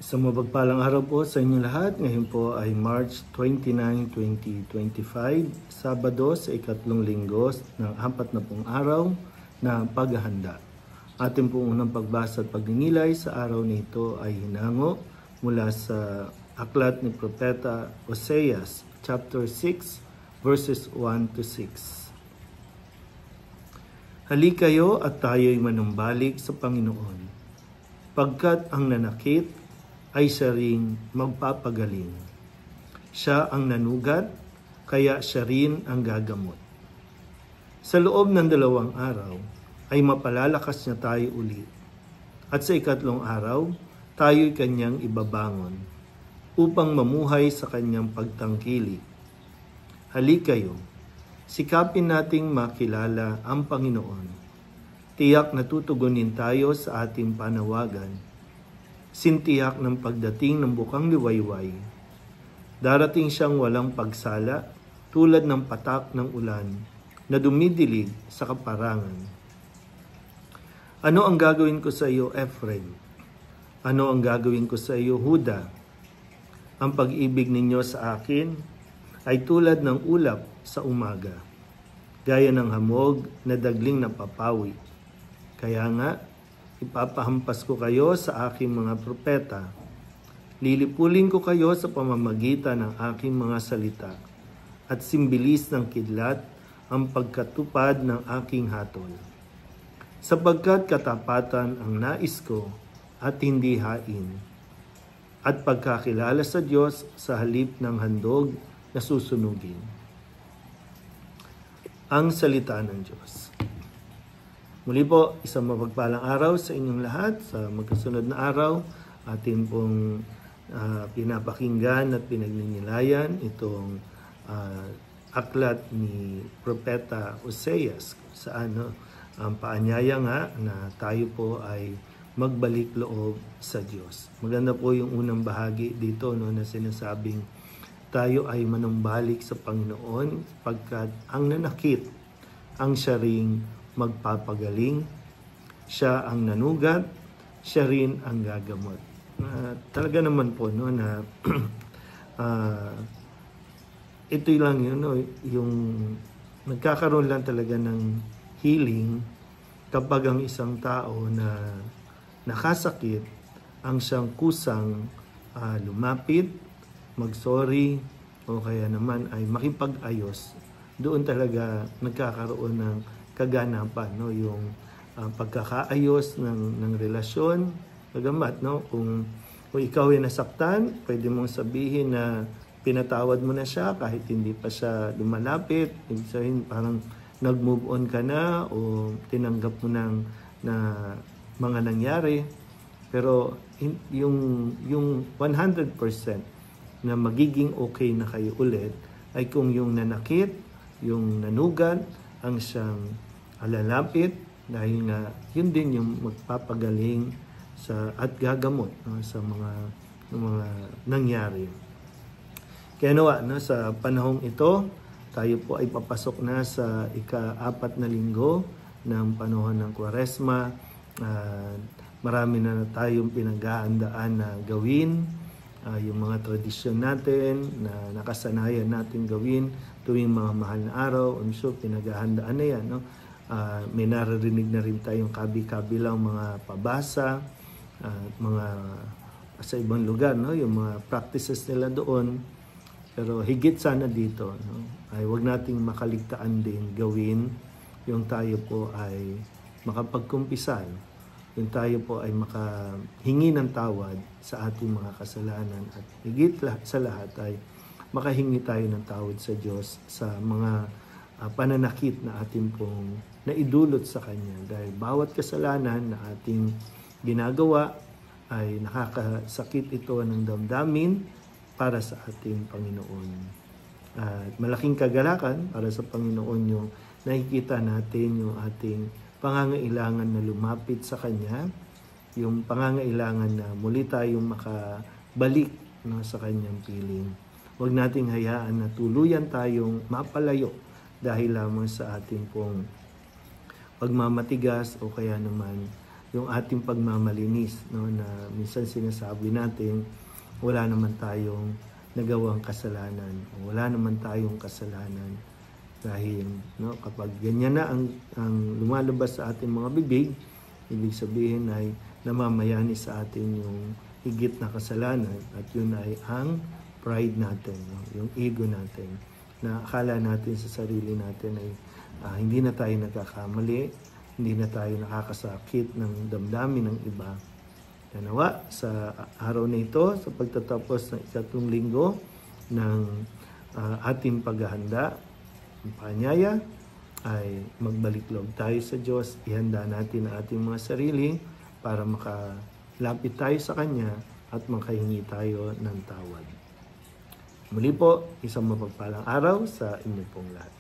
Sa mapagpalang araw po sa inyo lahat. Ngayon po ay March 29, 2025, Sabado sa ikatlong linggo ng 40 araw na paghahanda. Ating pong unang pagbasa at pagninilay sa araw nito ay hinango mula sa aklat ni Propeta Oseas, chapter 6, verses 1 to 6. Halika kayo at tayo'y manumbalik sa Panginoon, pagkat ang nanakit ay siya ring magpapagaling. Siya ang nanugat, kaya siya rin ang gagamot. Sa loob ng 2 araw, ay mapalalakas niya tayo uli. At sa ikatlong araw, tayo'y kanyang ibabangon, upang mamuhay sa kanyang pagtangkilik. Halika kayo, sikapin nating makilala ang Panginoon. Tiyak na tutugunin tayo sa ating panawagan. Sintiyak ng pagdating ng bukang liwayway. Darating siyang walang pagsala, tulad ng patak ng ulan na dumidilig sa kaparangan. Ano ang gagawin ko sa iyo, Ephraim? Ano ang gagawin ko sa iyo, Huda? Ang pag-ibig ninyo sa akin ay tulad ng ulap sa umaga, gaya ng hamog na dagling napapawi. Kaya nga, ipapahampas ko kayo sa aking mga propeta. Lilipulin ko kayo sa pamamagitan ng aking mga salita at simbilis ng kidlat ang pagkatupad ng aking hatol. Sapagkat katapatan ang nais ko at hindi hain, at pagkakilala sa Diyos sa halip ng handog na susunugin. Ang salita ng Diyos. Muli po, isang mapagpalang araw sa inyong lahat. Sa magkasunod na araw, atin pong pinapakinggan at pinagninilayan itong aklat ni Propeta Oseas, saan ang paanyaya nga na tayo po ay magbalik loob sa Diyos. Maganda po yung unang bahagi dito na sinasabing tayo ay manumbalik sa Panginoon pagkat ang nanakit ang siya ring magpapagaling, siya ang nanugat, siya rin ang gagamot. Talaga naman po na ito lang yun, yung nagkakaroon lang talaga ng healing kapag ang isang tao na nakasakit ang siyang kusang lumapit, mag-sorry, o kaya naman ay makipag-ayos. Doon talaga nagkakaroon ng kaganapan, yung pagkakaayos ng relasyon. Bagamat kung ikaw ay nasaktan, pwede mong sabihin na pinatawad mo na siya kahit hindi pa siya lumalapit. Ibig sabihin parang nag-move on ka na o tinanggap mo na mga nangyari. Pero yung 100% na magiging okay na kayo ulit ay kung yung nanakit, yung nanugat, ang siyang alalapit, dahil nga yun din yung magpapagaling at gagamot sa mga nangyari. Kaya sa panahong ito, tayo po ay papasok na sa ika-4 na linggo ng panahon ng Kwaresma. Marami na tayong pinaghahandaan na gawin, yung mga tradisyon natin na nakasanayan natin gawin tuwing mga mahal na araw. I'm sure pinaghahandaan na yan. May naririnig na rin tayong kabi-kabilang mga pabasa at mga sa ibang lugar, yung mga practices nila doon. Pero higit sana dito, ay huwag nating makaligtaan din gawin yung tayo po ay makapagkumpisal, yung tayo po ay makahingi ng tawad sa ating mga kasalanan, at higit sa lahat ay makahingi tayo ng tawad sa Diyos sa mga pananakit na ating pong naidulot sa Kanya. Dahil bawat kasalanan na ating ginagawa ay nakakasakit ito ng damdamin para sa ating Panginoon. At malaking kagalakan para sa Panginoon yung nakikita natin yung ating pangangailangan na lumapit sa Kanya, yung pangangailangan na muli tayong makabalik sa Kanyang piling. Huwag nating hayaan na tuluyan tayong mapalayo dahil lamang sa ating pong pagmamatigas o kaya naman yung ating pagmamalinis, no, na minsan sinasabi natin wala naman tayong nagawang kasalanan, wala naman tayong kasalanan. Dahil kapag ganyan na ang lumalabas sa ating mga bibig, ibig sabihin ay namamayani sa atin yung higit na kasalanan, at yun ay ang pride natin, yung ego natin, na akala natin sa sarili natin ay hindi na tayo nagkakamali, hindi na tayo nakakasakit ng damdamin ng iba. Nawa sa araw na ito, sa pagtatapos ng ikatlong linggo ng ating paghahanda, ang paanyaya ay magbalik loob tayo sa Diyos, ihanda natin ang ating mga sarili para makalapit tayo sa Kanya at makahingi tayo ng tawad. Muli po, isang mapagpalang araw sa inyo pong lahat.